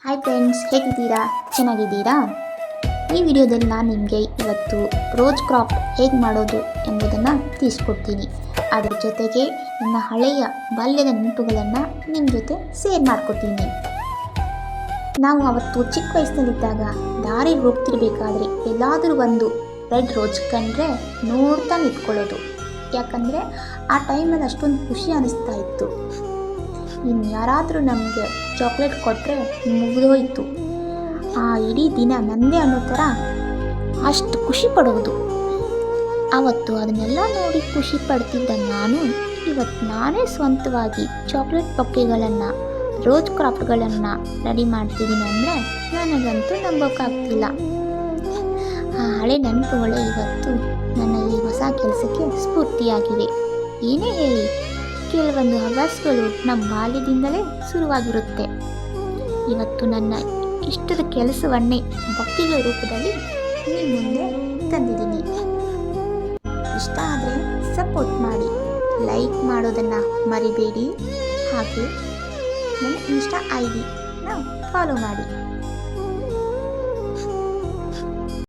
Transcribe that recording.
Hi friends, ಹೇಗಿದ್ದೀರಾ? ಚೆನ್ನಾಗಿದ್ದೀರಾ? ಈ ವಿಡಿಯೋದಲ್ಲಿ ನಾನು ನಿಮಗೆ ಇವತ್ತು ರೋಸ್ ಕ್ರಾಫ್ಟ್ ಹೇಗೆ ಮಾಡೋದು ಎಂಬುದನ್ನು ತಿಳಿಸ್ಕೊಡ್ತೀನಿ. ಅದರ ಜೊತೆಗೆ ನನ್ನ ಹಳೆಯ ಬಾಲ್ಯದ ನೆನಪುಗಳನ್ನು ನಿಮ್ಮ ಜೊತೆ ಶೇರ್ ಮಾಡ್ಕೊತೀನಿ. ನಾವು ಅವತ್ತು ಚಿಕ್ಕ ವಯಸ್ಸಿನಲ್ಲಿದ್ದಾಗ ದಾರಿ ಹೋಗ್ತಿರ್ಬೇಕಾದ್ರೆ ಎಲ್ಲಾದರೂ ಒಂದು ರೆಡ್ ರೋಸ್ ಕಂಡ್ರೆ ನೋಡ್ತಾ ನಿಂತ್ಕೊಳ್ಳೋದು. ಯಾಕಂದರೆ ಆ ಟೈಮಲ್ಲಿ ಅಷ್ಟೊಂದು ಖುಷಿ ಅನ್ನಿಸ್ತಾ ಇತ್ತು. ಇನ್ನು ಯಾರಾದರೂ ನಮಗೆ ಚಾಕ್ಲೇಟ್ ಕೊಟ್ಟರೆ ಮುಗಿದೋಯ್ತು, ಆ ಇಡೀ ದಿನ ನನ್ನದೇ ಅನ್ನೋ ಥರ ಅಷ್ಟು ಖುಷಿ ಪಡೋದು. ಆವತ್ತು ಅದನ್ನೆಲ್ಲ ನೋಡಿ ಖುಷಿ ಪಡ್ತಿದ್ದ ನಾನು ಇವತ್ತು ನಾನೇ ಸ್ವಂತವಾಗಿ ಚಾಕ್ಲೇಟ್ ಬೊಕ್ಕೆಗಳನ್ನು, ರೋಸ್ ಕ್ರಾಫ್ಟ್ಗಳನ್ನು ರೆಡಿ ಮಾಡ್ತಿದ್ದೀನಿ ಅಂದರೆ ನನಗಂತೂ ನಂಬೋಕ್ಕಾಗ್ತಿಲ್ಲ. ಆ ಹಳೆ ನೆನಪುಗಳೇ ಇವತ್ತು ನನ್ನ ಈ ಹೊಸ ಕೆಲಸಕ್ಕೆ ಸ್ಫೂರ್ತಿಯಾಗಿವೆ. ಏನೇ ಹೇಳಿ, ಕೆಲವೊಂದು ಹವ್ಯಾಸಗಳು ನಮ್ಮ ಬಾಲ್ಯದಿಂದಲೇ ಶುರುವಾಗಿರುತ್ತೆ. ಇವತ್ತು ನನ್ನ ಇಷ್ಟದ ಕೆಲಸವನ್ನೇ ಬೊಕ್ಕೆಗಳ ರೂಪದಲ್ಲಿ ನಿಮ್ಮ ಮುಂದೆ ತಂದಿದ್ದೀನಿ. ಇಷ್ಟ ಆದರೆ ಸಪೋರ್ಟ್ ಮಾಡಿ, ಲೈಕ್ ಮಾಡೋದನ್ನು ಮರಿಬೇಡಿ. ಹಾಗೆ ನನ್ನ ಇನ್ಸ್ಟಾ ID ಫಾಲೋ ಮಾಡಿ.